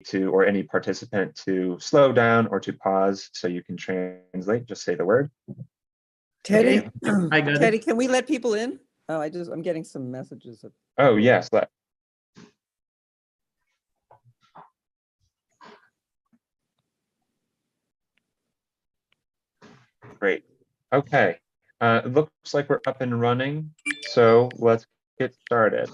to, or any participant to slow down or to pause so you can translate, just say the word. Teddy, Okay, I got Teddy, it. can we let people in? Oh, I'm getting some messages. Oh, yes. Great. Okay. It looks like we're up and running, so let's get started.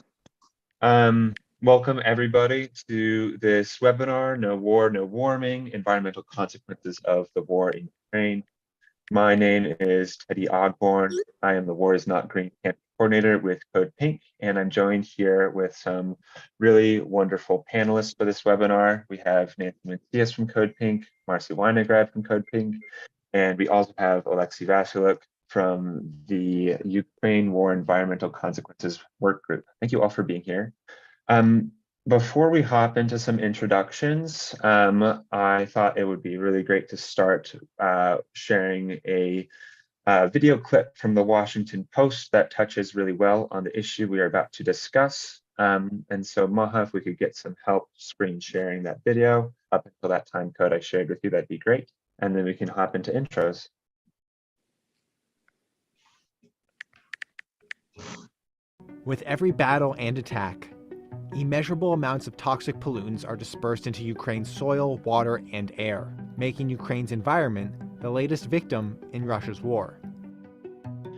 Welcome everybody to this webinar, No War, No Warming, Environmental Consequences of the War in Ukraine. My name is Teddy Ogborn. I am the War is Not Green campaign coordinator with Code Pink, and I'm joined here with some really wonderful panelists for this webinar. We have Nancy Macias from Code Pink, Marcy Winograd from Code Pink, and we also have Alexei Vasiluk from the Ukraine War Environmental Consequences Work Group. Thank you all for being here. Before we hop into some introductions, I thought it would be really great to start sharing a video clip from the Washington Post that touches really well on the issue we are about to discuss. And so Maha, if we could get some help screen sharing that video up until that time code I shared with you, that'd be great. And then we can hop into intros. With every battle and attack, immeasurable amounts of toxic pollutants are dispersed into Ukraine's soil, water, and air, making Ukraine's environment the latest victim in Russia's war.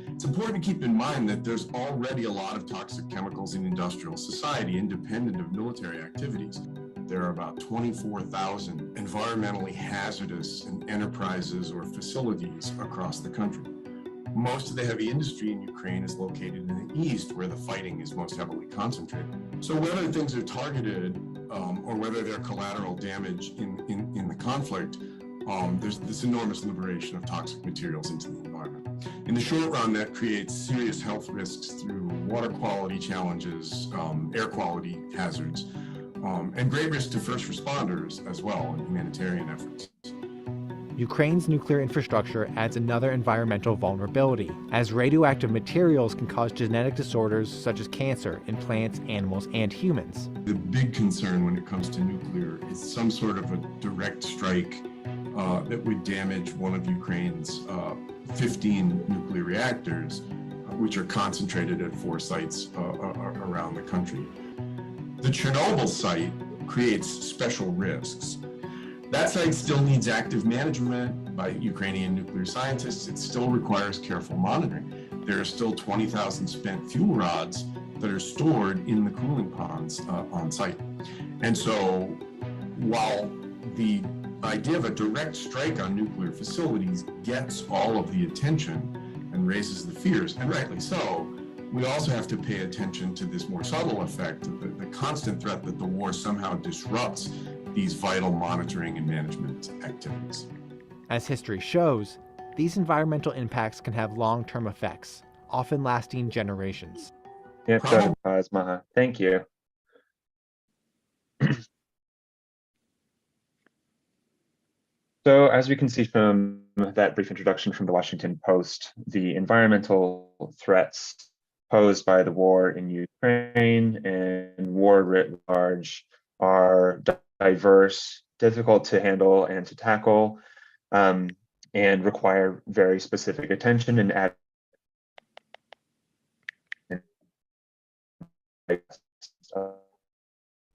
It's important to keep in mind that there's already a lot of toxic chemicals in industrial society, independent of military activities. There are about 24,000 environmentally hazardous enterprises or facilities across the country. Most of the heavy industry in Ukraine is located in the east, where the fighting is most heavily concentrated. So whether things are targeted or whether they're collateral damage in the conflict, there's this enormous liberation of toxic materials into the environment. In the short run, that creates serious health risks through water quality challenges, air quality hazards, and great risk to first responders as well in humanitarian efforts. Ukraine's nuclear infrastructure adds another environmental vulnerability, as radioactive materials can cause genetic disorders such as cancer in plants, animals, and humans. The big concern when it comes to nuclear is some sort of a direct strike that would damage one of Ukraine's 15 nuclear reactors, which are concentrated at 4 sites around the country. The Chernobyl site creates special risks. That site still needs active management by Ukrainian nuclear scientists. It still requires careful monitoring. There are still 20,000 spent fuel rods that are stored in the cooling ponds on site. And so while the idea of a direct strike on nuclear facilities gets all of the attention and raises the fears, and rightly so, we also have to pay attention to this more subtle effect of the constant threat that the war somehow disrupts these vital monitoring and management activities. As history shows, these environmental impacts can have long-term effects, often lasting generations. Yeah, go ahead, pause, Maha. Thank you. So as we can see from that brief introduction from the Washington Post, the environmental threats posed by the war in Ukraine and war writ large are diverse, difficult to handle and to tackle, and require very specific attention and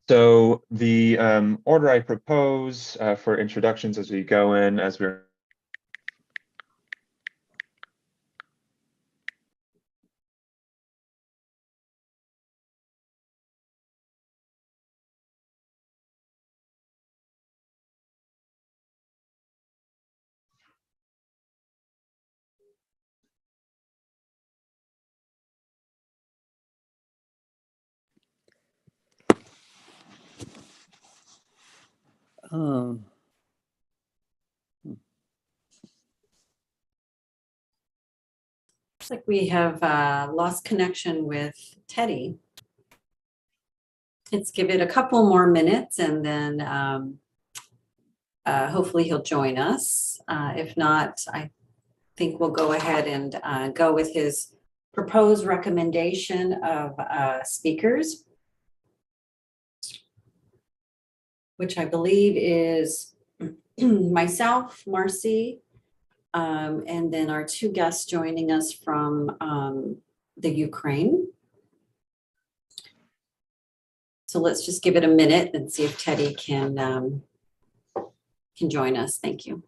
so the order I propose for introductions as we go in, as we're Looks like we have lost connection with Teddy. Let's give it a couple more minutes and then hopefully he'll join us. If not, I think we'll go ahead and go with his proposed recommendation of speakers. which I believe is myself, Marcy, and then our two guests joining us from the Ukraine. So let's just give it a minute and see if Teddy can join us. Thank you.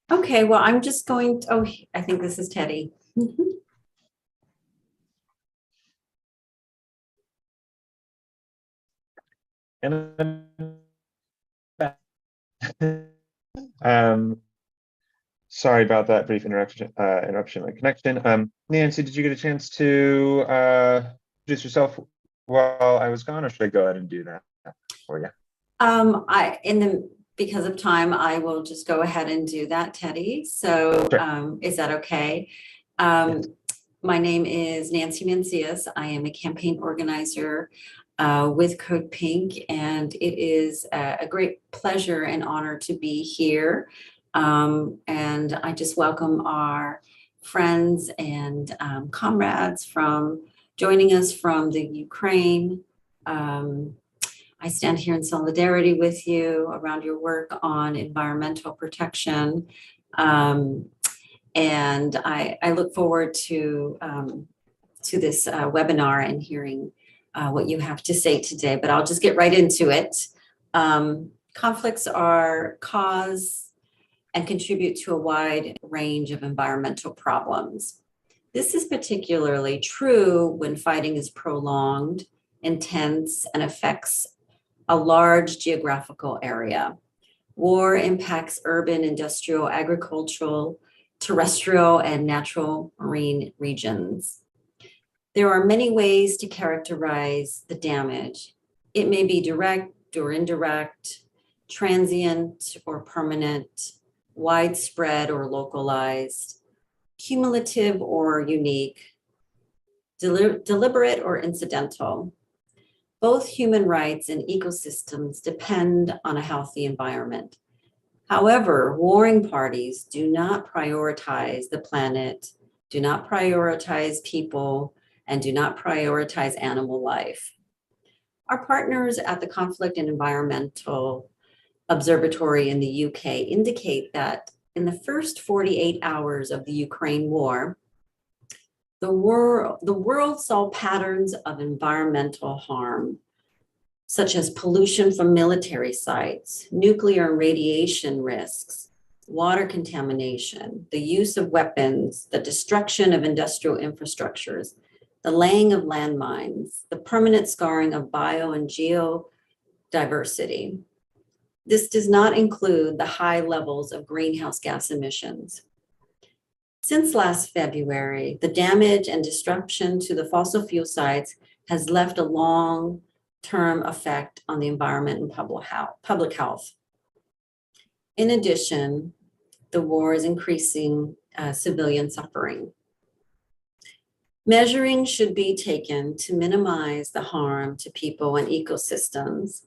Okay, well, I'm just going to, oh, I think this is Teddy. And I'm back. Um, sorry about that brief interruption in my connection. Nancy, did you get a chance to introduce yourself while I was gone, or should I go ahead and do that for you? Because of time, I will just go ahead and do that, Teddy. So Sure. is that okay? Yes. My name is Nancy Mancias. I am a campaign organizer with Code Pink, and it is a great pleasure and honor to be here. And I just welcome our friends and comrades from joining us from the Ukraine. I stand here in solidarity with you around your work on environmental protection. And I look forward to this webinar and hearing what you have to say today, but I'll just get right into it. Conflicts are cause and contribute to a wide range of environmental problems. This is particularly true when fighting is prolonged, intense, and affects a large geographical area. War impacts urban, industrial, agricultural, terrestrial, and natural marine regions. There are many ways to characterize the damage. It may be direct or indirect, transient or permanent, widespread or localized, cumulative or unique, deliberate or incidental. Both human rights and ecosystems depend on a healthy environment. However, warring parties do not prioritize the planet, do not prioritize people, and do not prioritize animal life. Our partners at the Conflict and Environmental Observatory in the UK indicate that in the first 48 hours of the Ukraine war, the world saw patterns of environmental harm, such as pollution from military sites, nuclear and radiation risks, water contamination, the use of weapons, the destruction of industrial infrastructures, the laying of landmines, the permanent scarring of bio and geodiversity. This does not include the high levels of greenhouse gas emissions. Since last February, the damage and disruption to the fossil fuel sites has left a long-term effect on the environment and public health. In addition, the war is increasing civilian suffering. Measuring should be taken to minimize the harm to people and ecosystems,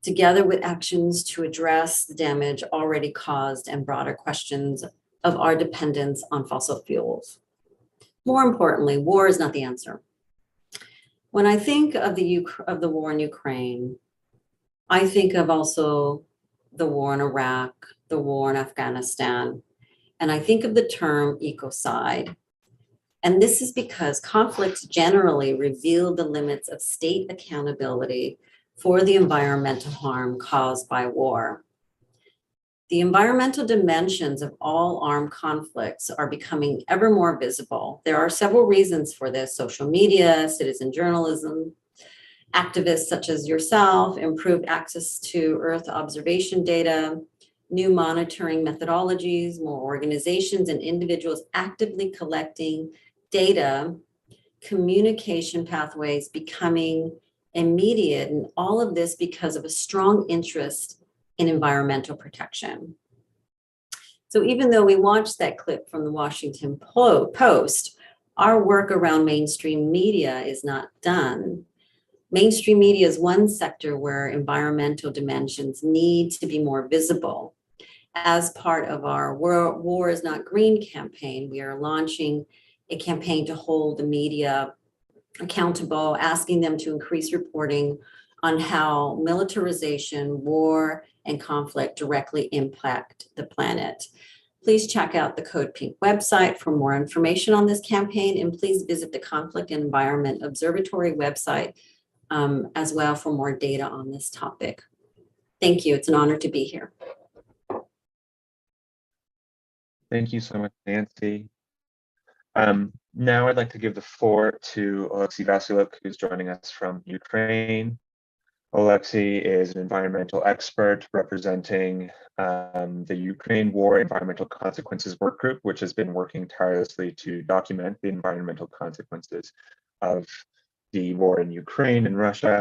together with actions to address the damage already caused and broader questions of our dependence on fossil fuels. More importantly, war is not the answer. When I think of the war in Ukraine, I think of also the war in Iraq, the war in Afghanistan, and I think of the term ecocide. And this is because conflicts generally reveal the limits of state accountability for the environmental harm caused by war. The environmental dimensions of all armed conflicts are becoming ever more visible. There are several reasons for this: social media, citizen journalism, activists such as yourself, improved access to Earth observation data, new monitoring methodologies, more organizations and individuals actively collecting data communication pathways becoming immediate, and all of this because of a strong interest in environmental protection. So even though we watched that clip from the Washington Post, our work around mainstream media is not done. Mainstream media is one sector where environmental dimensions need to be more visible. As part of our War is Not Green campaign, we are launching a campaign to hold the media accountable, asking them to increase reporting on how militarization, war, and conflict directly impact the planet. Please check out the Code Pink website for more information on this campaign, and please visit the Conflict and Environment Observatory website as well for more data on this topic. Thank you. It's an honor to be here. Thank you so much, Nancy. Now I'd like to give the floor to Oleksiy Vasylyuk, who's joining us from Ukraine. Oleksiy is an environmental expert representing the Ukraine War Environmental Consequences Work Group, which has been working tirelessly to document the environmental consequences of the war in Ukraine and Russia.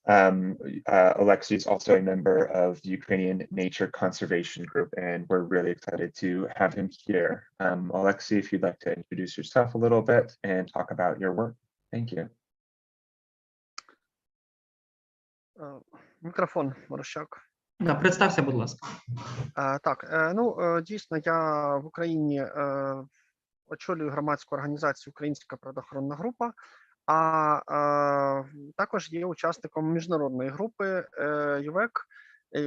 Oleksiy is also a member of the Ukrainian Nature Conservation Group, and we're really excited to have him here. Oleksiy, if you'd like to introduce yourself a little bit and talk about your work. Thank you. Мікрофон, Морощак. Да, представся, будь ласка. Так, ну, дійсно, я в Україні очолюю громадську організацію «Українська природоохоронна група», а також є учасником міжнародної групи ЮВЕК,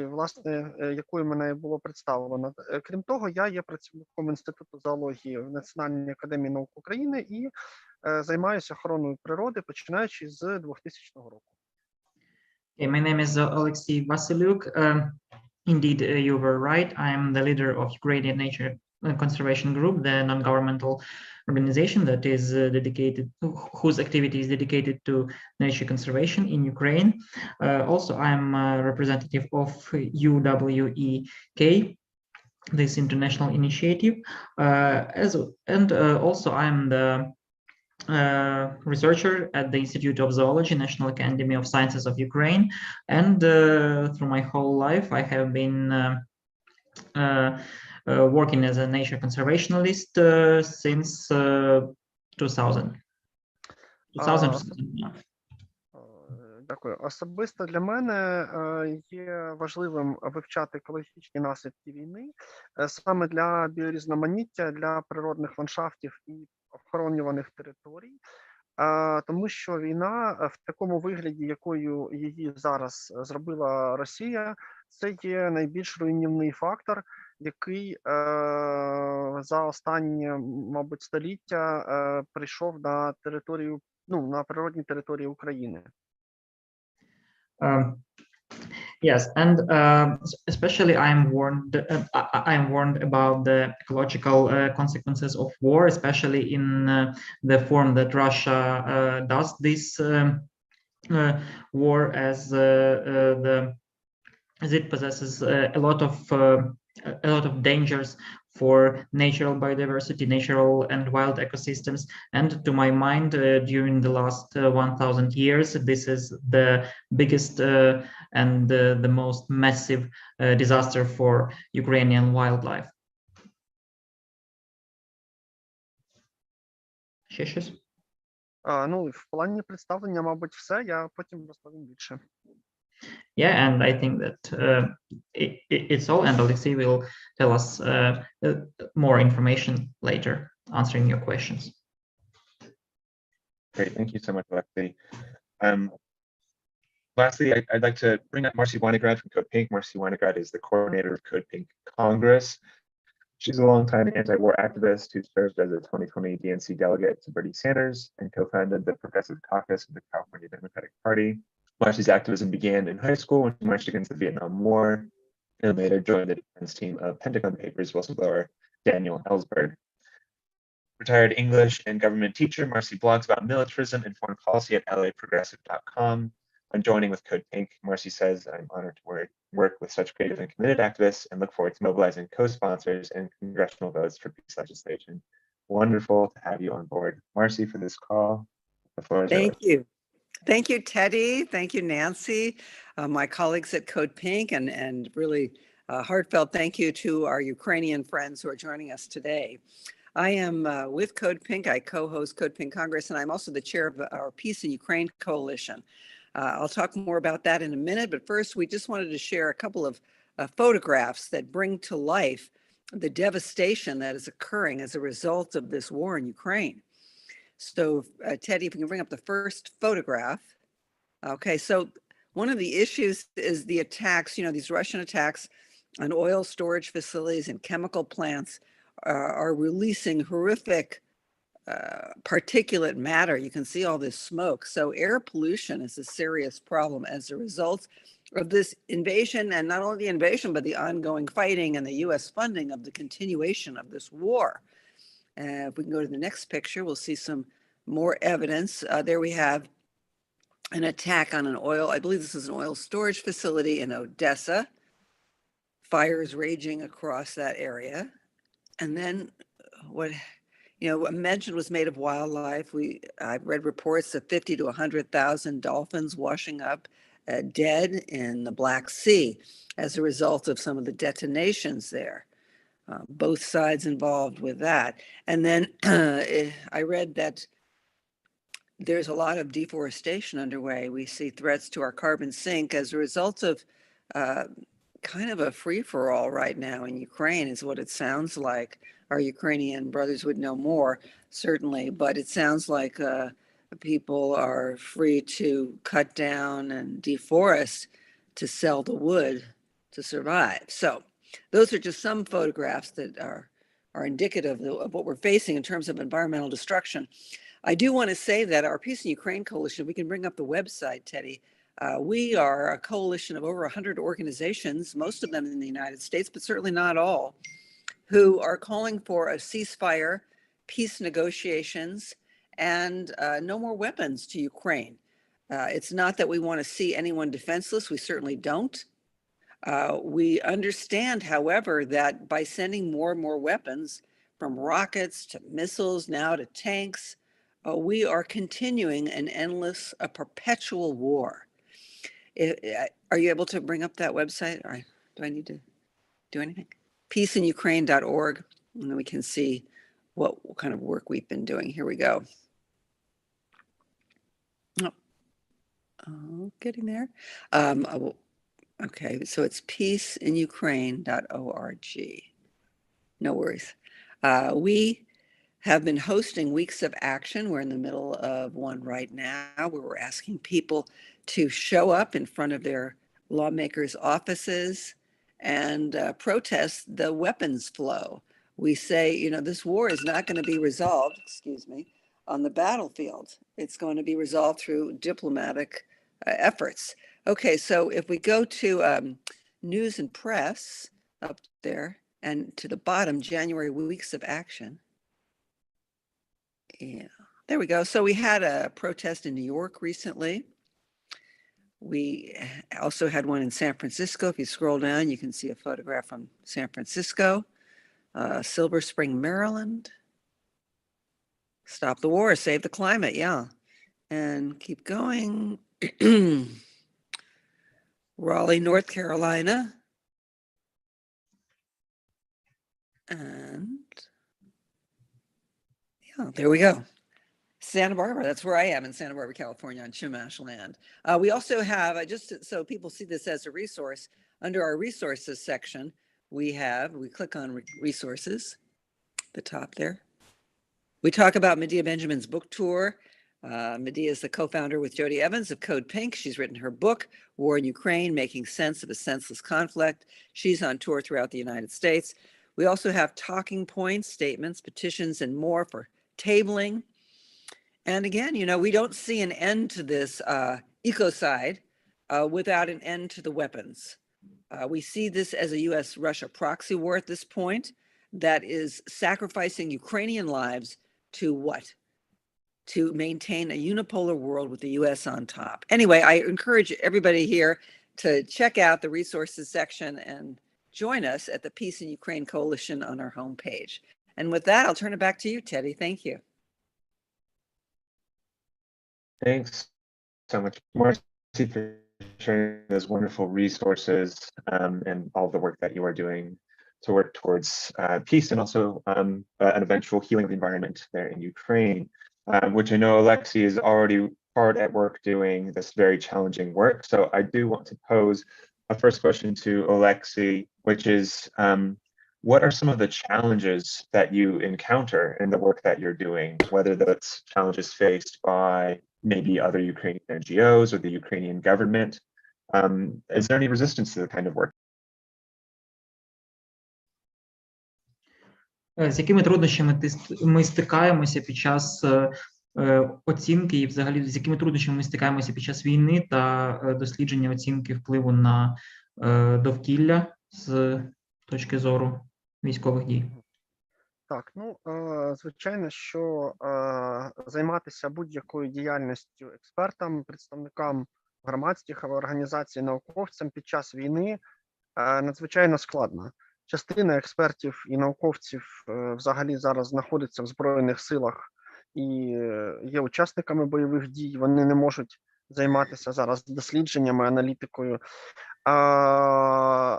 власне, якою мене було представлено. Крім того, я є працівником Інституту зоології в Національній академії наук України і займаюся охороною природи, починаючи з 2000 року. Okay, my name is Oleksiy Vasylyuk. Indeed, you were right. I am the leader of Ukrainian Nature Conservation Group, the non-governmental organization that is dedicated, whose activity is dedicated to nature conservation in Ukraine. Also, I am a representative of UWEK, this international initiative, also I am the researcher at the Institute of Zoology, National Academy of Sciences of Ukraine, and through my whole life I have been working as a nature conservationist since 2000. Дякую. Особисто для мене є важливим вивчати екологічні наслідки війни саме для біорізноманіття, для природних ландшафтів і охоронюваних територій, тому що війна в такому вигляді, якою її зараз зробила Росія, це є найбільш руйнівний фактор, який за останні, мабуть, століття прийшов на територію, на природні території України. Yes, and especially I'm warned about the ecological consequences of war, especially in the form that Russia does this war, as it possesses a lot of dangers for natural biodiversity, natural and wild ecosystems. And to my mind, during the last 1,000 years, this is the biggest and the most massive disaster for Ukrainian wildlife. Ще щось? В плані представлення, мабуть, все. Я потім розповім більше. Yeah, and I think that it's all, and Oleksiy will tell us more information later, answering your questions. Great, thank you so much, Oleksiy. Lastly, I'd like to bring up Marcy Winograd from Code Pink. Marcy Winograd is the coordinator of Code Pink Congress. She's a longtime anti-war activist who served as a 2020 DNC delegate to Bernie Sanders and co-founded the Progressive Caucus of the California Democratic Party. Marcy's activism began in high school when she marched against the Vietnam War and later joined the defense team of Pentagon Papers whistleblower Daniel Ellsberg. Retired English and government teacher, Marcy blogs about militarism and foreign policy at laprogressive.com. On joining with Code Pink, Marcy says, I'm honored to work with such creative and committed activists and look forward to mobilizing co-sponsors and congressional votes for peace legislation. Wonderful to have you on board. Marcy, for this call, The floor is yours. Thank you. Thank you, Teddy. Thank you, Nancy, my colleagues at Code Pink, and really heartfelt thank you to our Ukrainian friends who are joining us today. I am with Code Pink. I co-host Code Pink Congress, and I'm also the chair of our Peace in Ukraine Coalition. I'll talk more about that in a minute, but first we just wanted to share a couple of photographs that bring to life the devastation that is occurring as a result of this war in Ukraine. So Teddy, if you can bring up the first photograph. Okay, so one of the issues is the attacks, these Russian attacks on oil storage facilities and chemical plants are releasing horrific particulate matter. You can see all this smoke. So air pollution is a serious problem as a result of this invasion, and not only the invasion, but the ongoing fighting and the US funding of the continuation of this war. If we can go to the next picture, we'll see some more evidence. There we have an attack on an oil, I believe this is an oil storage facility in Odessa. Fires raging across that area. And then what mention was made of wildlife. I've read reports of 50 to 100,000 dolphins washing up dead in the Black Sea as a result of some of the detonations there. Both sides involved with that. And then I read that there's a lot of deforestation underway. We see threats to our carbon sink as a result of kind of a free-for-all right now in Ukraine is what it sounds like. Our Ukrainian brothers would know more, certainly, but it sounds like people are free to cut down and deforest to sell the wood to survive. So those are just some photographs that are indicative of what we're facing in terms of environmental destruction. I do want to say that our Peace in Ukraine Coalition, we can bring up the website, Teddy. We are a coalition of over 100 organizations, most of them in the United States, but certainly not all, who are calling for a ceasefire, peace negotiations, and no more weapons to Ukraine. It's not that we want to see anyone defenseless. We certainly don't. We understand, however, that by sending more and more weapons, from rockets to missiles, now to tanks, we are continuing an endless, a perpetual war. Are you able to bring up that website? Or do I need to do anything? Peaceinukraine.org, and then we can see what kind of work we've been doing. Here we go. Oh, getting there. Okay, so it's peaceinukraine.org. No worries. We have been hosting weeks of action. We're in the middle of one right now where we're asking people to show up in front of their lawmakers' offices and protest the weapons flow. We say, this war is not going to be resolved, on the battlefield. It's going to be resolved through diplomatic efforts. Okay, so if we go to news and press up there and to the bottom, January weeks of action. Yeah, there we go. So we had a protest in New York recently. We also had one in San Francisco. If you scroll down, you can see a photograph from San Francisco, Silver Spring, Maryland. Stop the war, save the climate, yeah. And keep going. Raleigh, North Carolina. And yeah, there we go. Santa Barbara, that's where I am, in Santa Barbara, California, on Chumash land. We also have, just so people see this as a resource, under our resources section, we click on resources, the top there. We talk about Medea Benjamin's book tour. Medea is the co-founder with Jody Evans of Code Pink. She's written her book, War in Ukraine, Making Sense of a Senseless Conflict. She's on tour throughout the United States. We also have talking points, statements, petitions, and more for tabling. And again, we don't see an end to this ecocide without an end to the weapons. We see this as a US-Russia proxy war at this point that is sacrificing Ukrainian lives to what? To maintain a unipolar world with the US on top. Anyway, I encourage everybody here to check out the resources section and join us at the Peace in Ukraine Coalition on our homepage. And with that, I'll turn it back to you, Teddy. Thank you. Thanks so much, Marcy, for sharing those wonderful resources and all the work that you are doing to work towards peace and also an eventual healing of the environment there in Ukraine, which I know Alexei is already hard at work doing this very challenging work. So I do want to pose a first question to Alexei, which is, what are some of the challenges that you encounter in the work that you're doing, whether that's challenges faced by maybe other Ukrainian NGOs or the Ukrainian government? Is there any resistance to the kind of work? З якими труднощами ми стикаємося під час оцінки, і взагалі з якими труднощами ми стикаємося під час війни та дослідження оцінки впливу на довкілля з точки зору військових дій? Так, ну, звичайно, що займатися будь-якою діяльністю експертам, представникам громадських організацій, науковцям під час війни надзвичайно складно. Частина експертів і науковців взагалі зараз знаходиться в Збройних силах і є учасниками бойових дій, вони не можуть займатися зараз дослідженнями, аналітикою.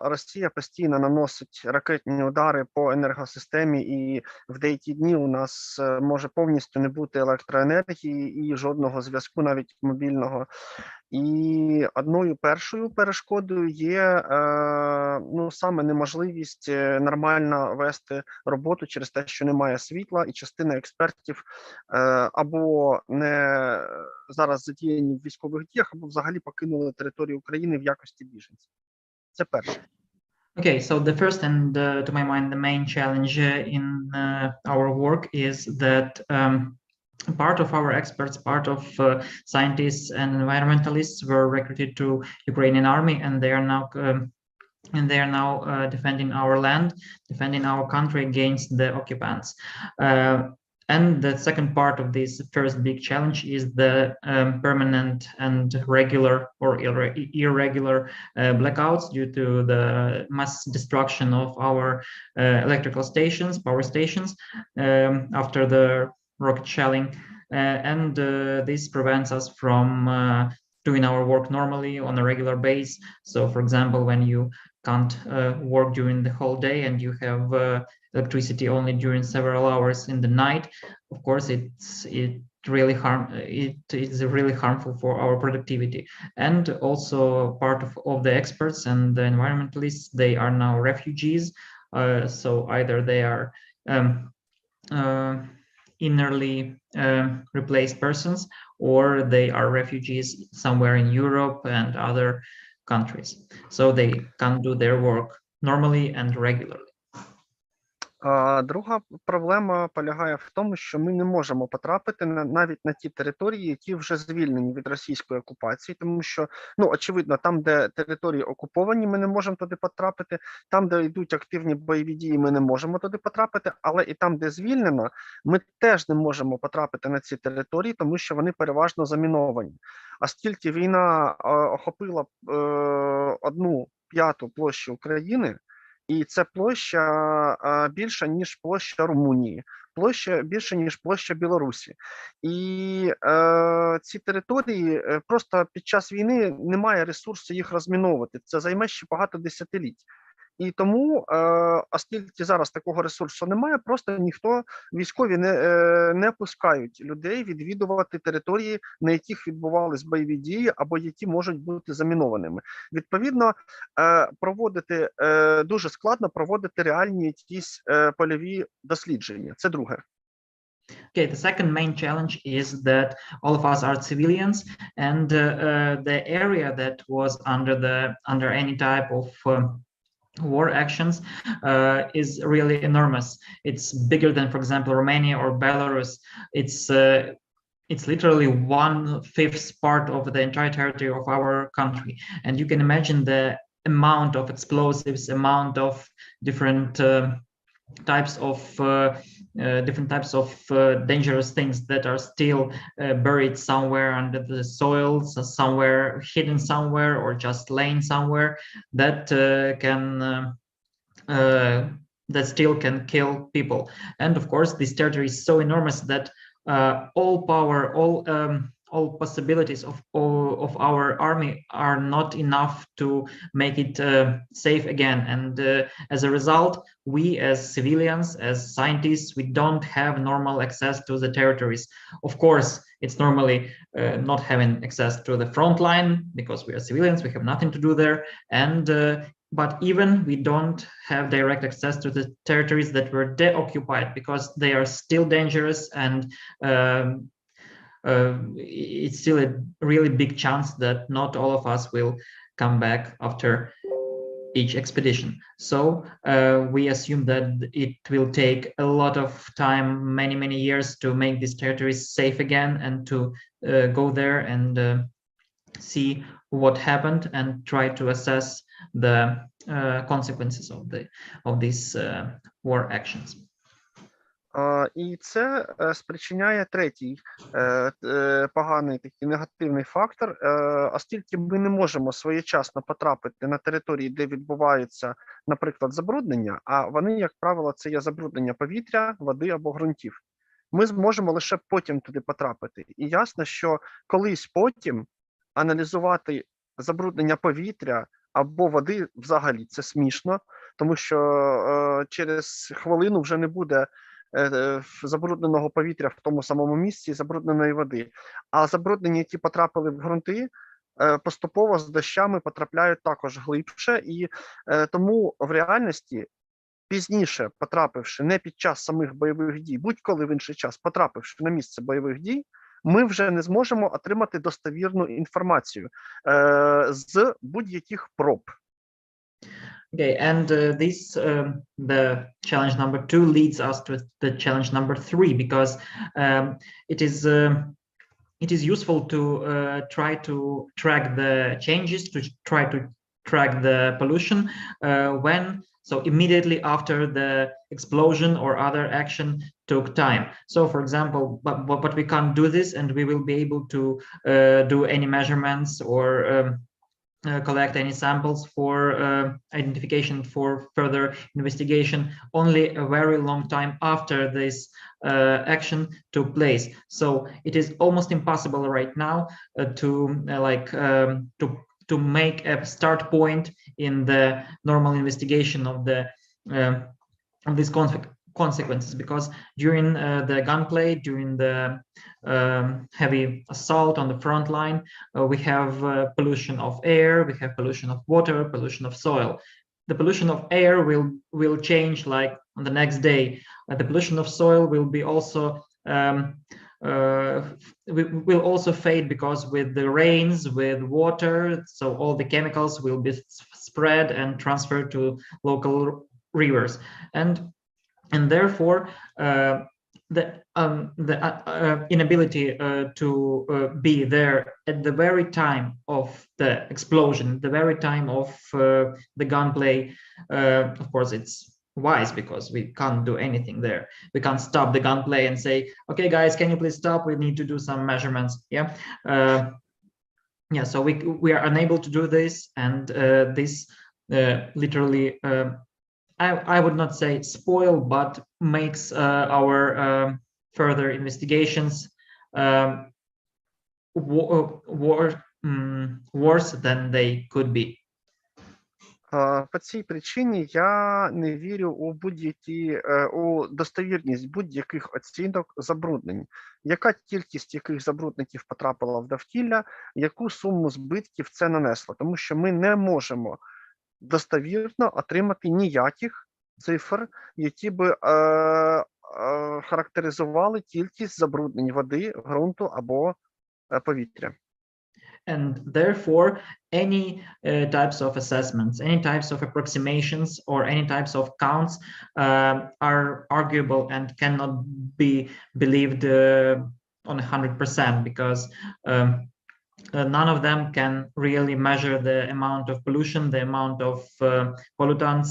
Росія постійно наносить ракетні удари по енергосистемі, і в деякі дні у нас може повністю не бути електроенергії і жодного зв'язку, навіть мобільного. І одною першою перешкодою є ну, саме неможливість нормально вести роботу через те, що немає світла, і частина експертів або не зараз задіяні в військових діях, або взагалі покинули територію України в якості біженців. Це перше. Okay, so the first and to my mind, the main challenge in our work is that part of our experts, part of scientists and environmentalists were recruited to Ukrainian army, and they are now defending our land, defending our country against the occupants. And the second part of this first big challenge is the permanent and regular or irregular blackouts due to the mass destruction of our electrical stations, power stations, after the rocket shelling. And this prevents us from doing our work normally on a regular basis. So, for example, when you can't work during the whole day and you have electricity only during several hours in the night, of course it is really harmful for our productivity. And also part of the experts and the environmentalists, they are now refugees, so either they are innerly replaced persons, or they are refugees somewhere in Europe and other countries, so they can't do their work normally and regularly. Друга проблема полягає в тому, що ми не можемо потрапити навіть на ті території, які вже звільнені від російської окупації, тому що, ну, очевидно, там, де території окуповані, ми не можемо туди потрапити, там, де йдуть активні бойові дії, ми не можемо туди потрапити, але і там, де звільнено, ми теж не можемо потрапити на ці території, тому що вони переважно заміновані. Оскільки війна охопила 1/5 площі України, і це площа більша, ніж площа Румунії, площа більше, ніж площа Білорусі. І ці території просто під час війни немає ресурсу їх розміновувати. Це займе ще багато десятиліть. І тому, оскільки зараз такого ресурсу немає, просто ніхто, військові не пускають людей відвідувати території, на яких відбувались бойові дії, або які можуть бути замінованими. Відповідно, дуже складно проводити реальні якісь польові дослідження. Це друге. Okay, the second main challenge is that all of us are civilians, and the area that was under any type of war actions is really enormous. It's bigger than, for example, Romania or Belarus. It's literally 1/5 part of the entire territory of our country, and you can imagine the amount of explosives, amount of different types of dangerous things that are still buried somewhere under the soils, somewhere hidden somewhere, or just laying somewhere, that still can kill people. And of course, this territory is so enormous that all power, all possibilities of our army are not enough to make it safe again. And as a result, we as civilians, as scientists, we don't have normal access to the territories. Of course, it's normally not having access to the front line because we are civilians, we have nothing to do there. And but even we don't have direct access to the territories that were deoccupied because they are still dangerous, and it's still a really big chance that not all of us will come back after each expedition. So we assume that it will take a lot of time, many years, to make these territories safe again, and to go there and see what happened and try to assess the consequences of these war actions. І це спричиняє третій поганий такий негативний фактор, оскільки ми не можемо своєчасно потрапити на території, де відбувається, наприклад, забруднення, а вони, як правило, це є забруднення повітря, води або ґрунтів. Ми зможемо лише потім туди потрапити. І ясно, що колись потім аналізувати забруднення повітря або води взагалі це смішно, тому що через хвилину вже не буде забрудненого повітря в тому самому місці, забрудненої води. А забруднення, які потрапили в ґрунти, поступово з дощами потрапляють також глибше, і тому в реальності пізніше потрапивши, не під час самих бойових дій, будь-коли в інший час потрапивши на місце бойових дій, ми вже не зможемо отримати достовірну інформацію з будь-яких проб. Okay, and this the challenge number 2 leads us to the challenge number 3, because it is useful to try to track the changes, to try to track the pollution so immediately after the explosion or other action took time. So, for example, but we can't do this, and we will be able to do any measurements or collect any samples for identification for further investigation only a very long time after this action took place. So it is almost impossible right now to make a start point in the normal investigation of these consequences, because during the gunplay, during the heavy assault on the front line, we have pollution of air, we have pollution of water, pollution of soil. The pollution of air will change like on the next day. The pollution of soil will be also will also fade, because with the rains, with water, so all the chemicals will be spread and transferred to local rivers, and therefore the inability to be there at the very time of the explosion, the very time of the gunplay. Of course, it's wise because we can't do anything there. We can't stop the gunplay and say, "Okay, guys, can you please stop? We need to do some measurements." Yeah, yeah. So we are unable to do this, and this literally. I would not say spoil, but makes our further investigations worse than they could be. По цій причині я не вірю у достовірність будь-яких оцінок забруднень. Яка кількість яких забрудників потрапила в довкілля, яку суму збитків це нанесло? Тому що ми не можемо достовірно отримати ніяких цифр, які би характеризували кількість забруднень води, ґрунту або повітря. And therefore, any types of assessments, any types of approximations, or any types of counts are arguable and cannot be believed on 100%, because none of them can really measure the amount of pollution, the amount of pollutants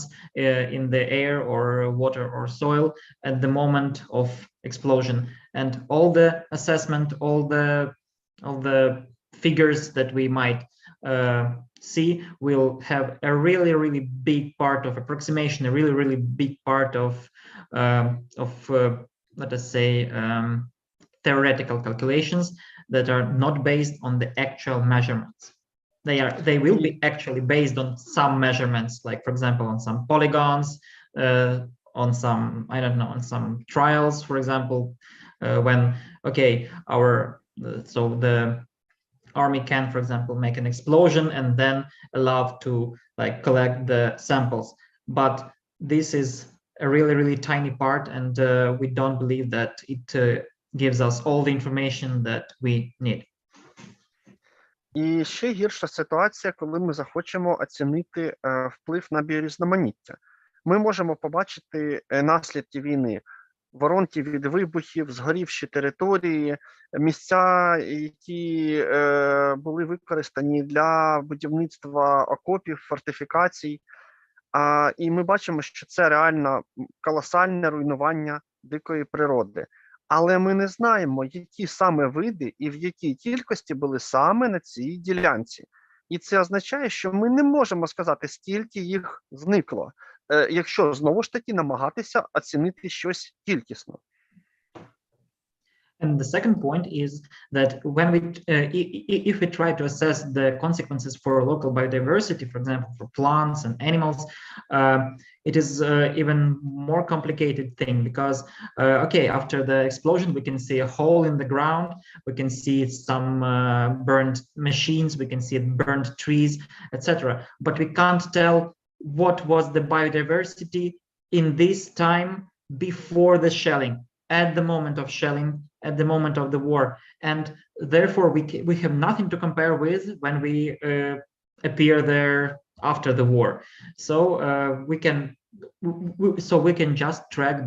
in the air or water or soil at the moment of explosion. And all the assessment, all the figures that we might see will have a really big part of approximation, a really big part of let us say theoretical calculations that are not based on the actual measurements. They will be actually based on some measurements, like for example on some polygons, on some, I don't know, on some trials, for example, when so the army can, for example, make an explosion and then allow to like collect the samples. But this is a really tiny part, and we don't believe that it gives us all the information that we need. І ще гірша ситуація, коли ми захочемо оцінити вплив на біорізноманіття. Ми можемо побачити наслідки війни, воронки від вибухів, згорівші території, місця, які були використані для будівництва окопів, фортифікацій. І ми бачимо, що це реально колосальне руйнування дикої природи. Але ми не знаємо, які саме види і в якій кількості були саме на цій ділянці. І це означає, що ми не можемо сказати, скільки їх зникло, якщо знову ж таки намагатися оцінити щось кількісно. And the second point is that when if we try to assess the consequences for local biodiversity, for example, for plants and animals, it is even more complicated thing because, after the explosion, we can see a hole in the ground, we can see some burned machines, we can see burned trees, etc. But we can't tell what was the biodiversity in this time before the shelling, at the moment of shelling, at the moment of the war, and therefore we have nothing to compare with when we appear there after the war. So we can just track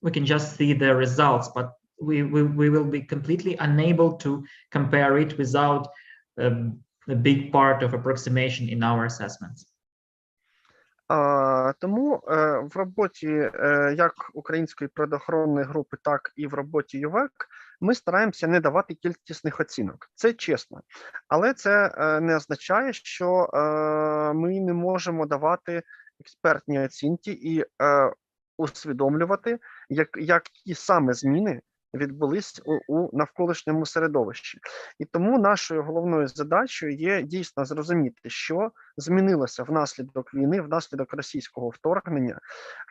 we can just see the results, but we will be completely unable to compare it without a big part of approximation in our assessments. Тому в роботі як Української природоохоронної групи, так і в роботі ЮВЕК ми стараємося не давати кількісних оцінок. Це чесно. Але це не означає, що ми не можемо давати експертні оцінки і усвідомлювати, які саме зміни відбулись у навколишньому середовищі. І тому нашою головною задачею є дійсно зрозуміти, що змінилося внаслідок війни, внаслідок російського вторгнення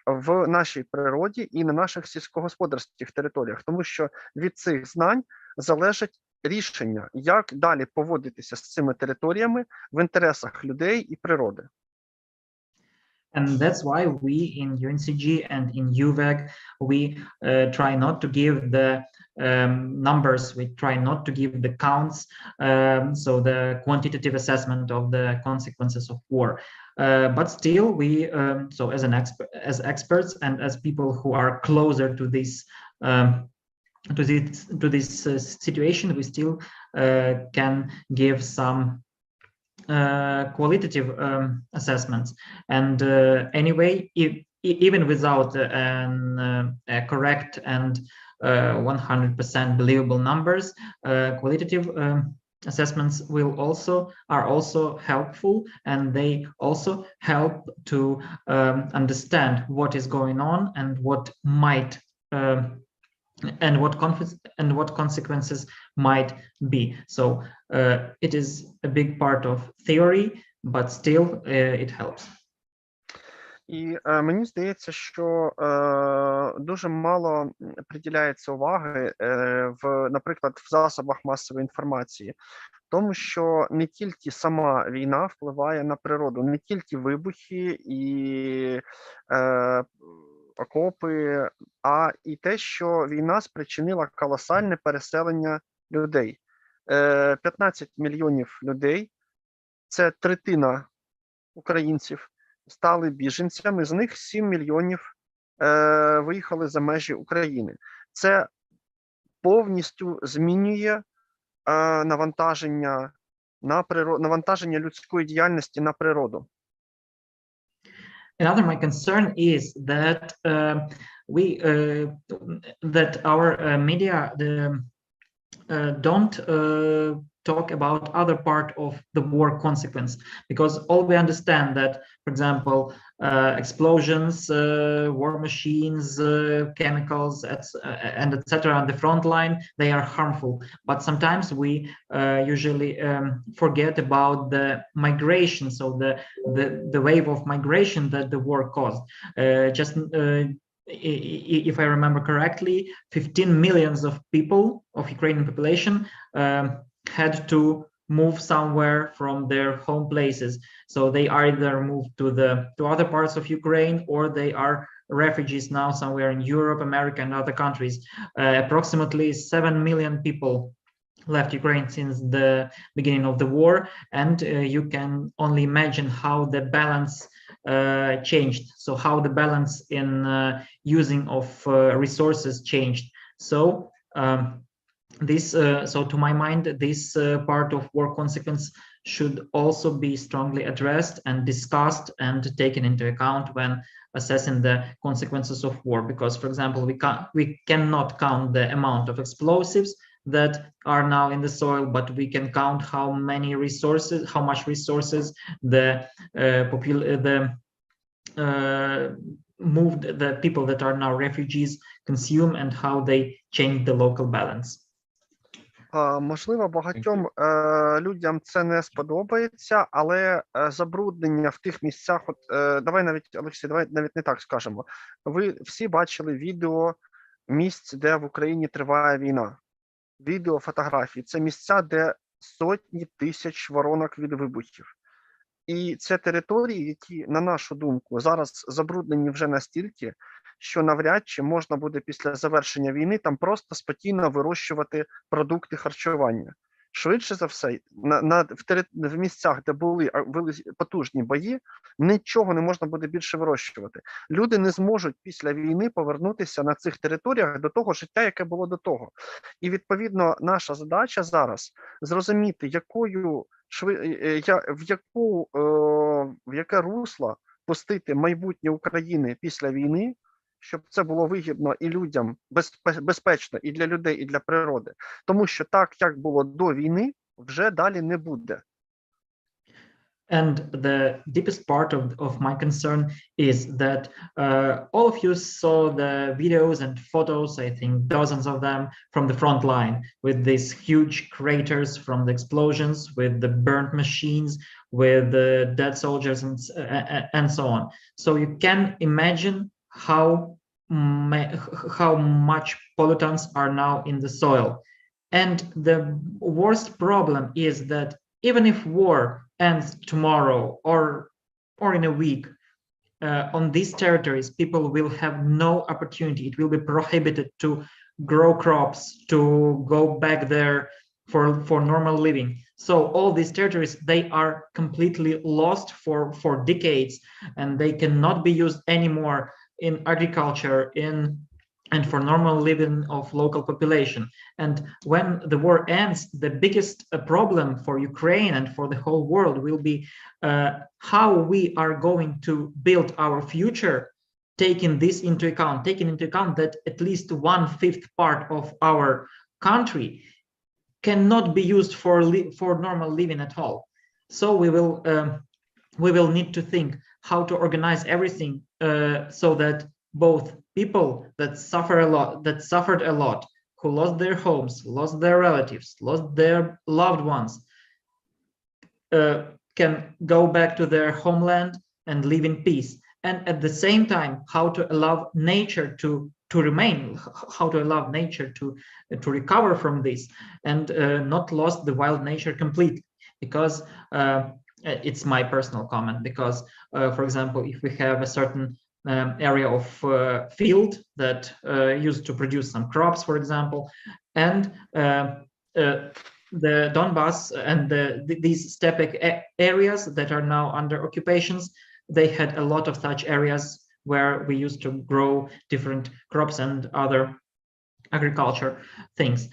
в нашій природі і на наших сільськогосподарських територіях. Тому що від цих знань залежить рішення, як далі поводитися з цими територіями в інтересах людей і природи. And that's why we in UNCG and in UVEC, we try not to give the numbers, we try not to give the counts, so the quantitative assessment of the consequences of war. But still, we, so as experts and as people who are closer to this situation, we still can give some qualitative assessments. And anyway, even without a correct and 100% believable numbers, qualitative assessments are also helpful, and they also help to understand what is going on and what might and what consequences might be. So it is a big part of theory, but still it helps. І мені здається, що дуже мало приділяється уваги, наприклад, в засобах масової інформації, тому що не тільки сама війна впливає на природу, не тільки вибухи і окопи, а і те, що війна спричинила колосальне переселення людей. 15 мільйонів людей, це третина українців, стали біженцями, з них 7 мільйонів виїхали за межі України. Це повністю змінює навантаження людської діяльності на природу. Another my concern is that that our media don't talk about other part of the war consequence, because all we understand that, for example, explosions, war machines, chemicals, and etc. on the front line, they are harmful. But sometimes we usually forget about the migration, so the wave of migration that the war caused. If I remember correctly, 15 millions of people, of Ukrainian population, had to move somewhere from their home places. So they either moved to other parts of Ukraine, or they are refugees now somewhere in Europe, America, and other countries. Approximately 7 million people left Ukraine since the beginning of the war, and you can only imagine how the balance changed. So how the balance in using of resources changed. So so to my mind, this part of war consequence should also be strongly addressed and discussed and taken into account when assessing the consequences of war. Because, for example, we cannot count the amount of explosives that are now in the soil, but we can count how much resources the people that are now refugees consume, and how they change the local balance. Можливо, багатьом людям це не сподобається, але забруднення в тих місцях, давай навіть, Олексій, давай навіть не так скажемо. Ви всі бачили відео місць, де в Україні триває війна. Відео, фотографії. Це місця, де сотні тисяч воронок від вибухів. І це території, які, на нашу думку, зараз забруднені вже настільки, що навряд чи можна буде після завершення війни там просто спокійно вирощувати продукти харчування. Швидше за все, в місцях, де були потужні бої, нічого не можна буде більше вирощувати. Люди не зможуть після війни повернутися на цих територіях до того життя, яке було до того. І, відповідно, наша задача зараз зрозуміти, в яке русло пустити майбутнє України після війни, щоб це було вигідно і людям, безпечно і для людей, і для природи. Тому що так, як було до війни, вже далі не буде. And the deepest part of my concern is that all of you saw the videos and photos, I think dozens of them, from the front line, with these huge craters from the explosions, with the burnt machines, with the dead soldiers, and so on. So you can imagine how much pollutants are now in the soil. And the worst problem is that even if war ends tomorrow or in a week, on these territories, people will have no opportunity. It will be prohibited to grow crops, to go back there for normal living. So all these territories, they are completely lost for decades, and they cannot be used anymore in agriculture, and for normal living of local population. And when the war ends, the biggest problem for Ukraine and for the whole world will be how we are going to build our future, taking into account that at least 1/5 part of our country cannot be used for normal living at all. So we will need to think how to organize everything so that both people that suffered a lot, who lost their homes, lost their relatives, lost their loved ones, can go back to their homeland and live in peace. And at the same time, how to allow nature to remain, how to allow nature to recover from this, and not lost the wild nature completely. Because it's my personal comment, because for example, if we have a certain area of field that used to produce some crops, for example, and the Donbass and these steppe areas that are now under occupations, they had a lot of such areas where we used to grow different crops and other agriculture things.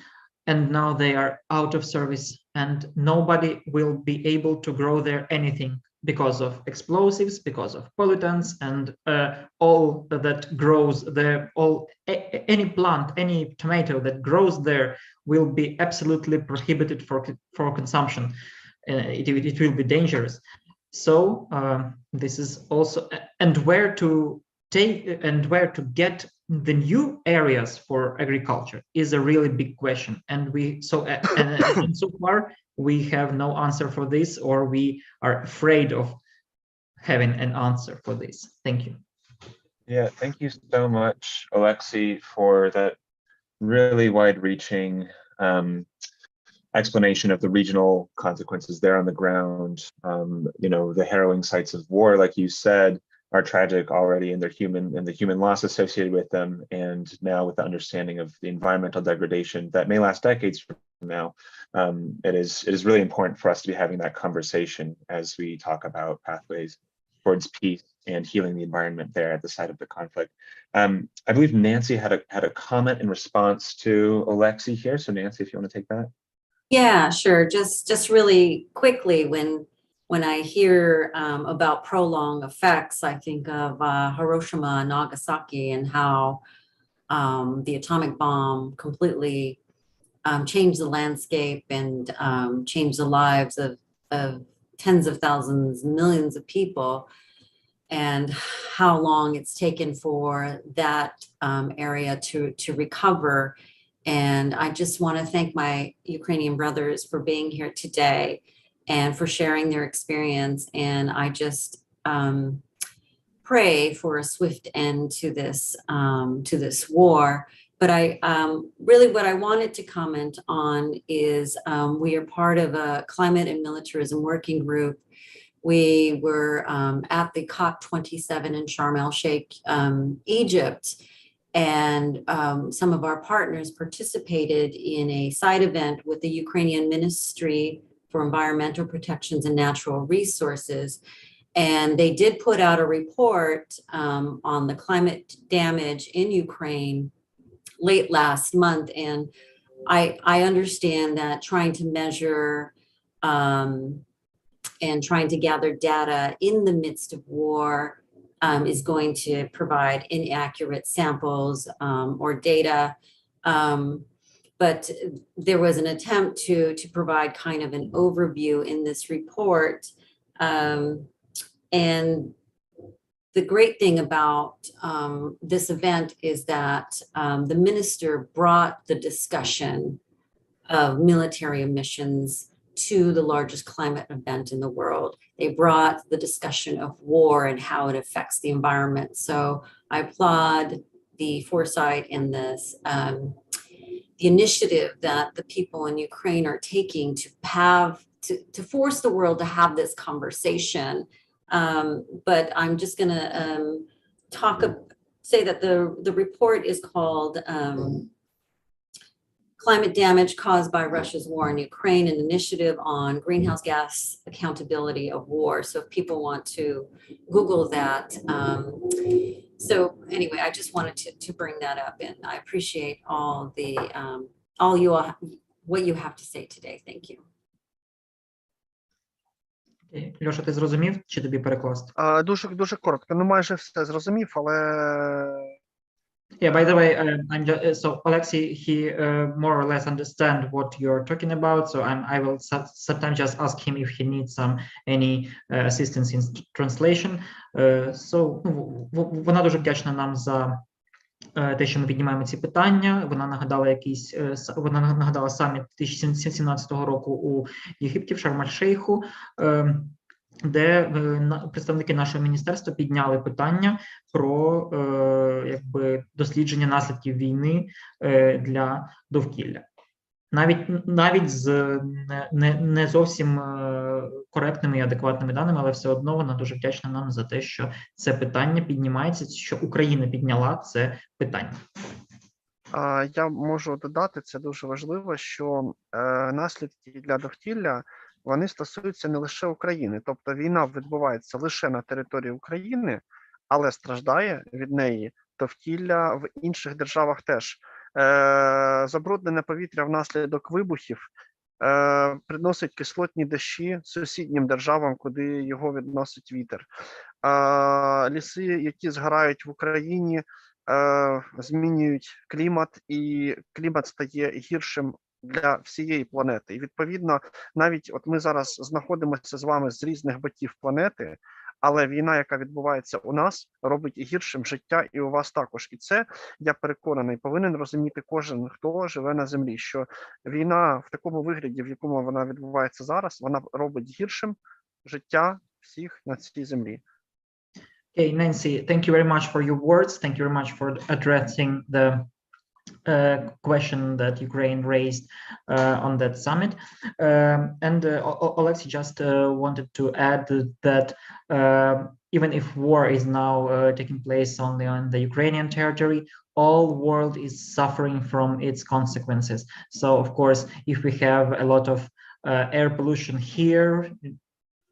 And now they are out of service, and nobody will be able to grow there anything because of explosives, because of pollutants, and all that grows there, any plant, any tomato that grows there will be absolutely prohibited for consumption. It will be dangerous. So this is also, and where to get the new areas for agriculture is a really big question. And and so far we have no answer for this, or we are afraid of having an answer for this. Thank you. Yeah, thank you so much, Alexei, for that really wide-reaching explanation of the regional consequences there on the ground. You know, the harrowing sights of war, like you said, are tragic already in the human loss associated with them, and now with the understanding of the environmental degradation that may last decades from now, it is really important for us to be having that conversation as we talk about pathways towards peace and healing the environment there at the site of the conflict. I believe Nancy had a comment in response to Alexei here. So Nancy, if you want to take that. Yeah, sure. Just really quickly, when I hear about prolonged effects, I think of Hiroshima and Nagasaki, and how the atomic bomb completely changed the landscape and changed the lives of tens of thousands, millions of people, and how long it's taken for that area to recover. And I just want to thank my Ukrainian brothers for being here today and for sharing their experience. And I just pray for a swift end to this war. But I really, what I wanted to comment on is we are part of a climate and militarism working group. We were at the COP27 in Sharm el-Sheikh, Egypt. And some of our partners participated in a side event with the Ukrainian Ministry for Environmental Protections and Natural Resources. And they did put out a report on the climate damage in Ukraine late last month. And I understand that trying to measure and trying to gather data in the midst of war is going to provide inaccurate samples or data. But there was an attempt to provide kind of an overview in this report. And the great thing about this event is that the minister brought the discussion of military emissions to the largest climate event in the world. They brought the discussion of war and how it affects the environment. So I applaud the foresight and this the initiative that the people in Ukraine are taking to force the world to have this conversation. But I'm just going to say that the report is called Climate Damage Caused by Russia's War in Ukraine, an Initiative on Greenhouse Gas Accountability of War. So if people want to Google that. So anyway, I just wanted to bring that up, and I appreciate all what you have to say today. Thank you. Льоша, ти зрозумів, чи тобі перекласти? Дуже коротко. Ну, майже все зрозумів, але... Yeah, by the way, so Alexei, he more or less understand what you're talking about. So I will sometimes just ask him if he needs any assistance in translation. So вона дуже вдячна нам за те, що ми піднімаємо ці питання. Вона нагадала саміт 2017 року у Єгипті в Шарм-ель-Шейху, де представники нашого міністерства підняли питання про дослідження наслідків війни для довкілля. Навіть з не зовсім коректними і адекватними даними, але все одно вона дуже вдячна нам за те, що це питання піднімається, що Україна підняла це питання. Я можу додати, це дуже важливо, що наслідки для довкілля, вони стосуються не лише України. Тобто війна відбувається лише на території України, але страждає від неї довкілля в інших державах теж. Забруднене повітря внаслідок вибухів приносить кислотні дощі сусіднім державам, куди його відносить вітер. Ліси, які згорають в Україні, змінюють клімат, і клімат стає гіршим для всієї планети. І відповідно, навіть от ми зараз знаходимося з вами з різних боків планети, але війна, яка відбувається у нас, робить гіршим життя і у вас також. І це, я переконаний, повинен розуміти кожен, хто живе на землі, що війна в такому вигляді, в якому вона відбувається зараз, вона робить гіршим життя всіх на цій землі. Okay, Nancy, thank you very much for your words. Thank you very much for addressing the question that Ukraine raised on that summit. Alexei just wanted to add that even if war is now taking place only on the Ukrainian territory, all world is suffering from its consequences. So, of course, if we have a lot of air pollution here,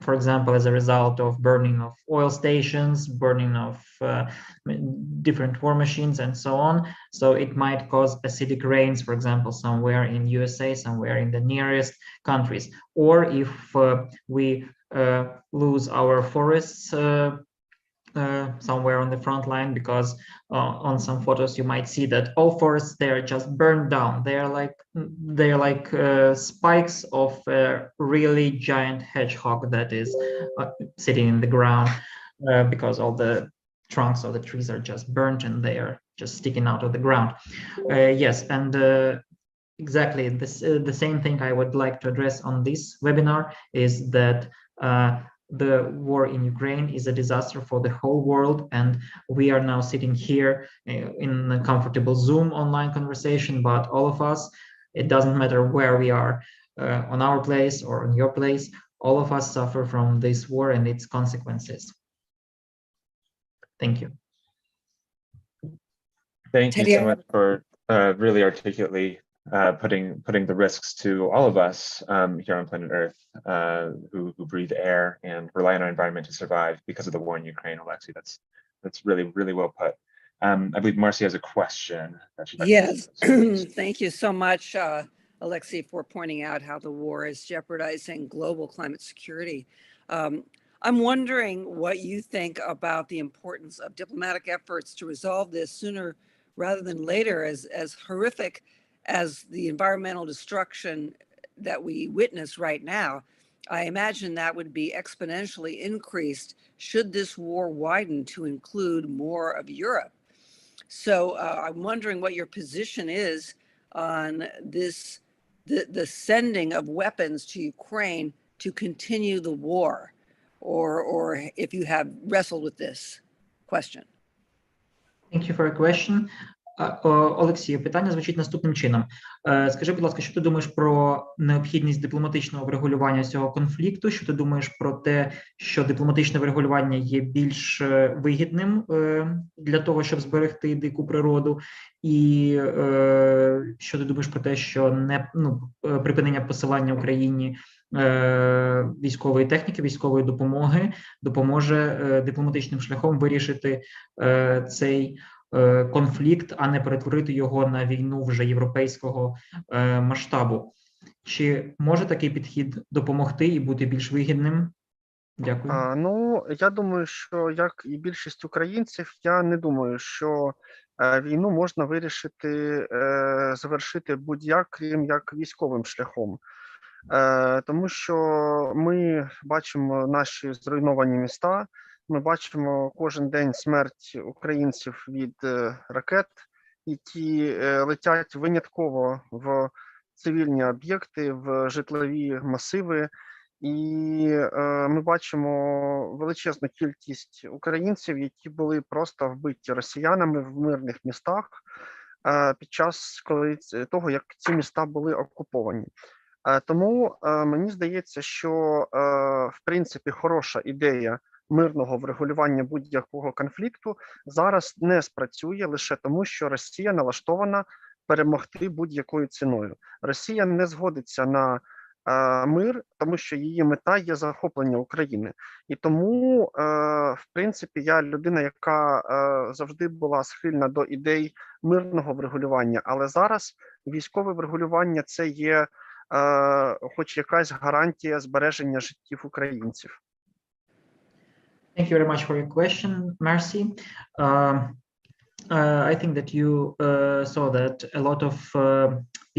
for example, as a result of burning of oil stations, burning of different war machines and so on. So it might cause acidic rains, for example, somewhere in USA, somewhere in the nearest countries. Or if we lose our forests somewhere on the front line, because on some photos you might see that all forests, they are just burned down. They are like spikes of a really giant hedgehog that is sitting in the ground because all the trunks of the trees are just burnt and they are just sticking out of the ground. Yes, and exactly the same thing I would like to address on this webinar is that the war in Ukraine is a disaster for the whole world, and we are now sitting here in a comfortable Zoom online conversation, but all of us, it doesn't matter where we are, on our place or on your place, all of us suffer from this war and its consequences. Thank you. Thank you Teddy, so much for really articulately putting the risks to all of us here on planet Earth who breathe air and rely on our environment to survive because of the war in Ukraine. Alexei, that's really, really well put. I believe Marcy has a question that she'd like to Yes, ask. thank you so much, Alexei, for pointing out how the war is jeopardizing global climate security. I'm wondering what you think about the importance of diplomatic efforts to resolve this sooner rather than later, as horrific as the environmental destruction that we witness right now. I imagine that would be exponentially increased should this war widen to include more of Europe. So I'm wondering what your position is on this, the sending of weapons to Ukraine to continue the war, or if you have wrestled with this question. Thank you for your question. Олексію, питання звучить наступним чином. Скажи, будь ласка, що ти думаєш про необхідність дипломатичного врегулювання цього конфлікту? Що ти думаєш про те, що дипломатичне врегулювання є більш вигідним для того, щоб зберегти дику природу? І що ти думаєш про те, що припинення посилання Україні військової техніки, військової допомоги допоможе дипломатичним шляхом вирішити цей конфлікт, а не перетворити його на війну вже європейського масштабу. Чи може такий підхід допомогти і бути більш вигідним? Дякую. Ну, я думаю, що, як і більшість українців, я не думаю, що війну можна вирішити, завершити будь-як, крім як військовим шляхом. Тому що ми бачимо наші зруйновані міста, ми бачимо кожен день смерть українців від ракет, які летять винятково в цивільні об'єкти, в житлові масиви. І ми бачимо величезну кількість українців, які були просто вбиті росіянами в мирних містах під час того, як ці міста були окуповані. Тому мені здається, що в принципі хороша ідея мирного врегулювання будь-якого конфлікту зараз не спрацює лише тому, що Росія налаштована перемогти будь-якою ціною. Росія не згодиться на мир, тому що її мета є захоплення України. І тому, в принципі, я людина, яка завжди була схильна до ідей мирного врегулювання, але зараз військове врегулювання – це є хоч якась гарантія збереження життів українців. Thank you very much for your question, Marcy. I think that you saw that a lot of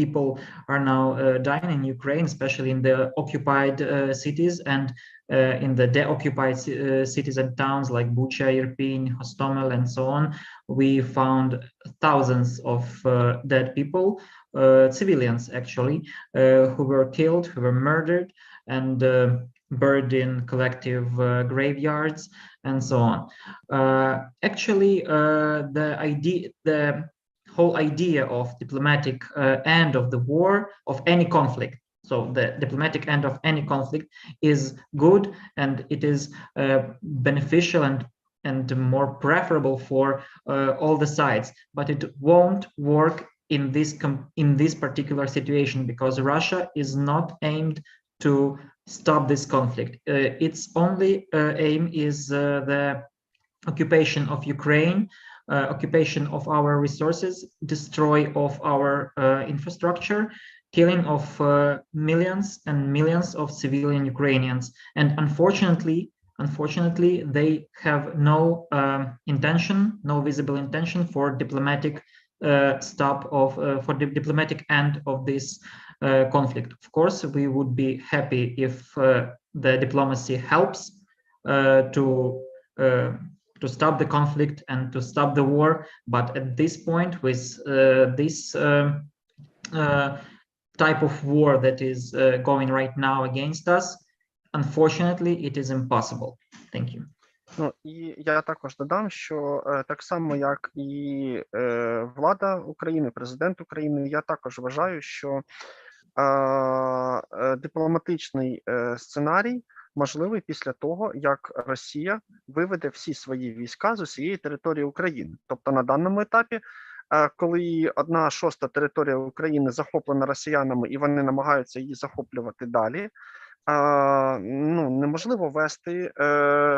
people are now dying in Ukraine, especially in the occupied cities and in the de-occupied cities and towns like Bucha, Irpin, Hostomel, and so on. We found thousands of dead people, civilians actually, who were killed, who were murdered, and buried in collective graveyards, and so on. Actually, the whole idea of diplomatic end of the war, of any conflict, so the diplomatic end of any conflict is good, and it is beneficial and more preferable for all the sides, but it won't work in this particular situation because Russia is not aimed to stop this conflict. Its only aim is the occupation of Ukraine, occupation of our resources, destroy of our infrastructure, killing of millions and millions of civilian Ukrainians. And unfortunately, they have no intention, no visible intention for diplomatic for the diplomatic end of this conflict. Of course, we would be happy if the diplomacy helps to stop the conflict and to stop the war. But at this point, with this type of war that is going right now against us, unfortunately, it is impossible. Thank you. Ну, і я також додам, що так само, як і влада України, президент України, я також вважаю, що дипломатичний сценарій можливий після того, як Росія виведе всі свої війська з усієї території України. Тобто на даному етапі, коли 1/6 територія України захоплена росіянами і вони намагаються її захоплювати далі, неможливо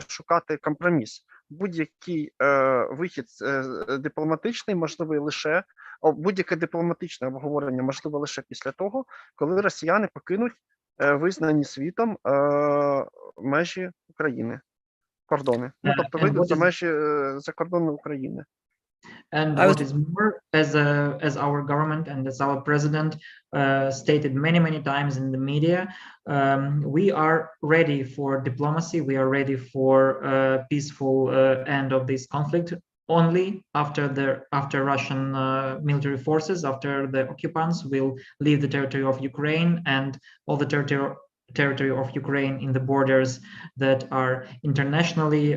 шукати компроміс. Будь-який вихід дипломатичний можливий лише, будь-яке дипломатичне обговорення можливе лише після того, коли росіяни покинуть визнані світом межі України, кордони. Ну, тобто вийдуть за кордони України. And what is more, as our government and as our president stated many times in the media, we are ready for diplomacy. We are ready for a peaceful end of this conflict only after Russian military forces, after the occupants will leave the territory of Ukraine and all the territory of Ukraine in the borders that are internationally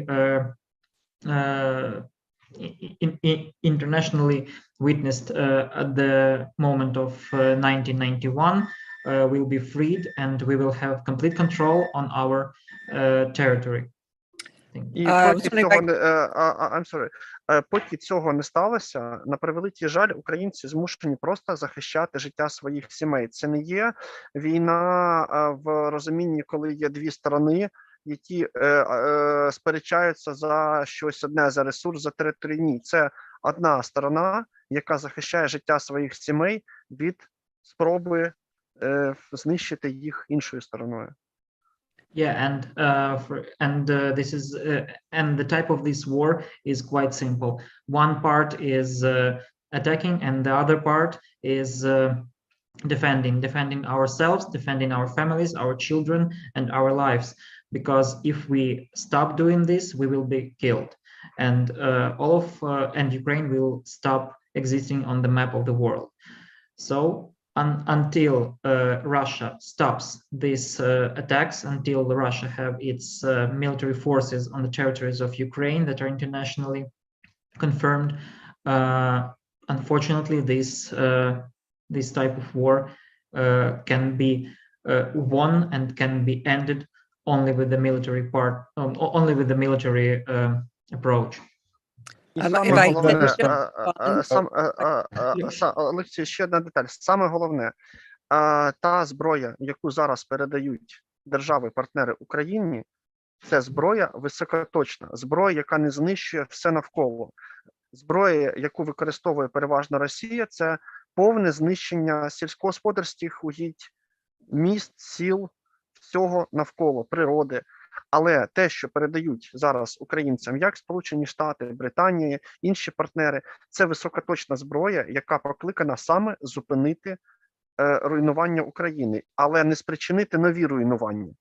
internationally witnessed at the moment of 1991 will be freed and we will have complete control on our territory. І поки цього не сталося, на превеликий жаль, українці змушені просто захищати життя своїх сімей. Це не є війна в розумінні, коли є дві сторони, які сперечаються за щось одне, за ресурс, за територію. Ні, це одна сторона, яка захищає життя своїх сімей від спроби знищити їх іншою стороною. Yeah, and the type of this war is quite simple. One part is attacking, and the other part is defending ourselves, defending our families, our children, and our lives. Because if we stop doing this, we will be killed, and and Ukraine will stop existing on the map of the world. So until Russia stops these attacks, until Russia have its military forces on the territories of Ukraine that are internationally confirmed, unfortunately, this type of war can be won and can be ended only with the military approach. Олексій, ще одна деталь. Саме головне, та зброя, яку зараз передають держави-партнери Україні, це зброя високоточна, зброя, яка не знищує все навколо. Зброя, яку використовує переважно Росія, це повне знищення сільськогосподарських угідь, міст, сіл, всього навколо, природи. Але те, що передають зараз українцям, як Сполучені Штати, Британія, інші партнери, це високоточна зброя, яка покликана саме зупинити руйнування України, але не спричинити нові руйнування.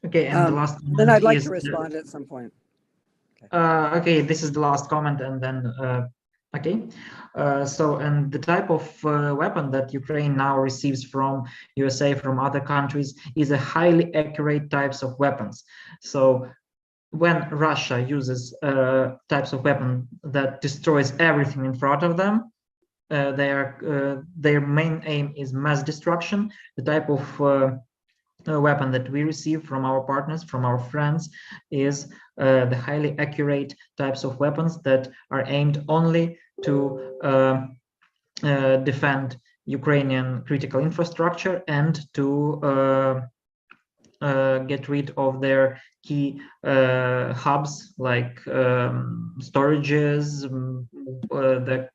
Okay, and the last Then I'd comment like is, to respond at some point. okay, this is the last comment, and then okay. So, and the type of weapon that Ukraine now receives from USA, from other countries, is a highly accurate types of weapons. So, when Russia uses types of weapon that destroys everything in front of them, their main aim is mass destruction. The type of weapon that we receive from our partners, from our friends, is the highly accurate types of weapons that are aimed only to defend Ukrainian critical infrastructure and to get rid of their key hubs like storages, the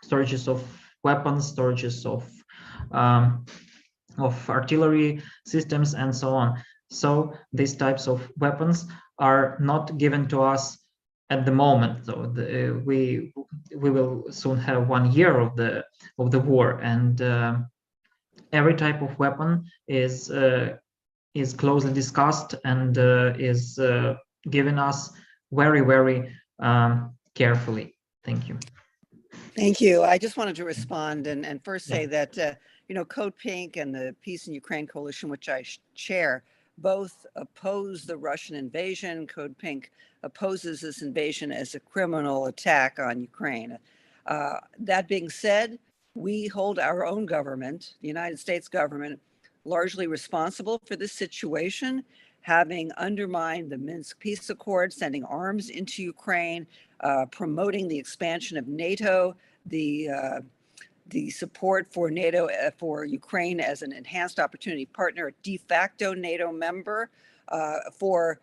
storages of weapons, storages of artillery systems, and so on. So these types of weapons are not given to us at the moment. So we will soon have 1 year of the war, and every type of weapon is closely discussed and is given us very, very carefully. Thank you. Thank you. I just wanted to respond and first say that, you know, Code Pink and the Peace in Ukraine Coalition, which I chair, both oppose the Russian invasion. Code Pink opposes this invasion as a criminal attack on Ukraine. That being said, we hold our own government, the United States government, largely responsible for this situation, having undermined the Minsk Peace Accord, sending arms into Ukraine, promoting the expansion of NATO, the support for NATO, for Ukraine as an enhanced opportunity partner, a de facto NATO member, for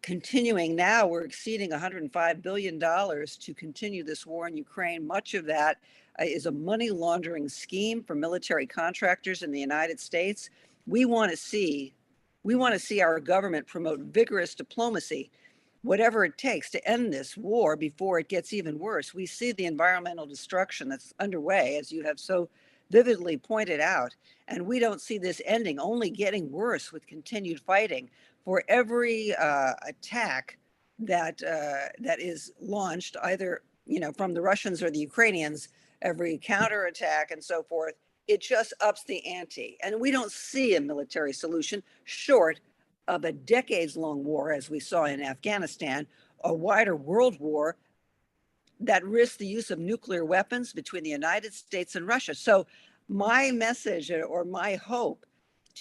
continuing now, we're exceeding $105 billion to continue this war in Ukraine. Much of that is a money laundering scheme for military contractors in the United States. We want to see our government promote vigorous diplomacy, whatever it takes to end this war before it gets even worse. We see the environmental destruction that's underway, as you have so vividly pointed out, and we don't see this ending, only getting worse with continued fighting. For every attack that is launched, either, you know, from the Russians or the Ukrainians, every counterattack and so forth, it just ups the ante. And we don't see a military solution short of a decades-long war, as we saw in Afghanistan, a wider world war that risks the use of nuclear weapons between the United States and Russia. So my message, or my hope,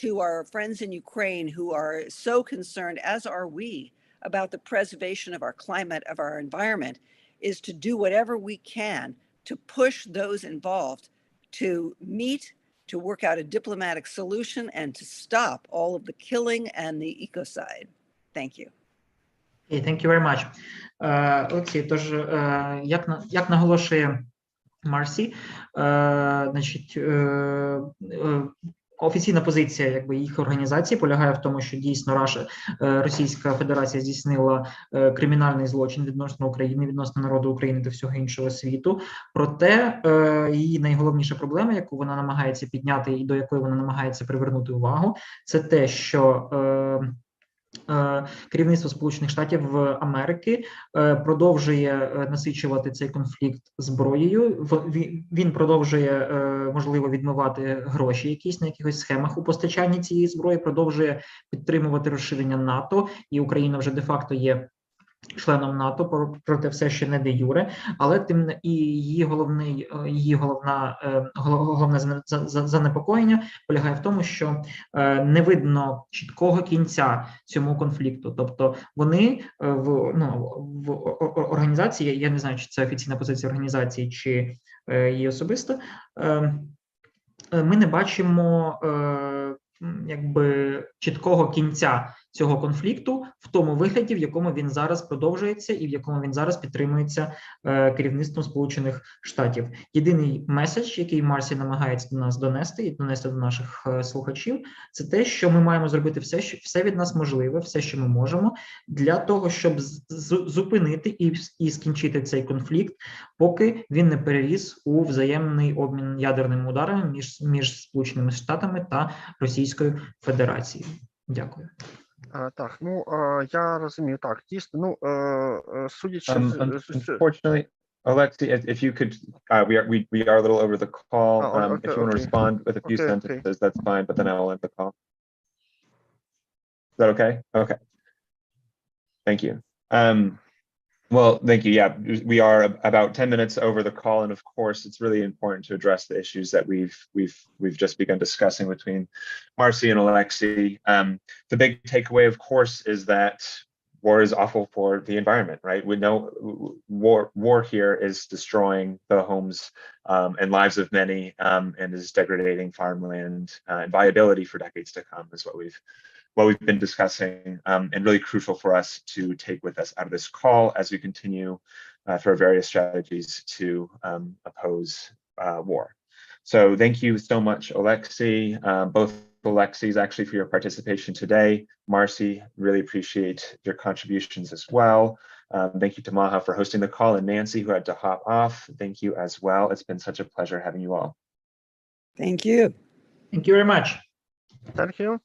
to our friends in Ukraine who are so concerned, as are we, about the preservation of our climate, of our environment, is to do whatever we can to push those involved to meet, to work out a diplomatic solution, and to stop all of the killing and the ecocide. Thank you. Okay, thank you very much. Олексій, тож, як наголошує Марсі, значить, офіційна позиція, якби, їх організації полягає в тому, що дійсно Російська Федерація здійснила кримінальний злочин відносно України, відносно народу України та всього іншого світу. Проте її найголовніша проблема, яку вона намагається підняти і до якої вона намагається привернути увагу, це те, що керівництво Сполучених Штатів Америки продовжує насичувати цей конфлікт зброєю. Він продовжує, можливо, відмивати гроші якісь на якихось схемах у постачанні цієї зброї, продовжує підтримувати розширення НАТО, і Україна вже де-факто є членом НАТО, проте все ще не де юре, але тим і її головне занепокоєння полягає в тому, що не видно чіткого кінця цьому конфлікту. Тобто вони в організації, я не знаю, чи це офіційна позиція організації, чи її особисто, ми не бачимо якби чіткого кінця цього конфлікту в тому вигляді, в якому він зараз продовжується і в якому він зараз підтримується керівництвом Сполучених Штатів. Єдиний меседж, який Марсі намагається до нас донести і донести до наших слухачів, це те, що ми маємо зробити все від нас можливе, все, що ми можемо, для того, щоб зупинити і скінчити цей конфлікт, поки він не переріс у взаємний обмін ядерними ударами між Сполученими Штатами та Російською Федерацією. Дякую. Так, ну я розумію, так, дійсно, ну судячи з Unfortunately, Alexei, if you could, we are a little over the call. Okay, If you want to okay. respond with a few Okay, sentences, that's fine, but then I will end the call. Is that okay? Okay. Thank you. Well, thank you. Yeah, we are about 10 minutes over the call, and of course, it's really important to address the issues that we've just begun discussing between Marcy and Alexei. The big takeaway, of course, is that war is awful for the environment, right? We know war here is destroying the homes and lives of many, and is degrading farmland and viability for decades to come, is what we've been discussing, and really crucial for us to take with us out of this call as we continue through our various strategies to oppose war. So thank you so much, Alexei, both Alexeis actually for your participation today. Marcy, really appreciate your contributions as well. Thank you to Maha for hosting the call, and Nancy, who had to hop off. Thank you as well. It's been such a pleasure having you all. Thank you. Thank you very much. Thank you.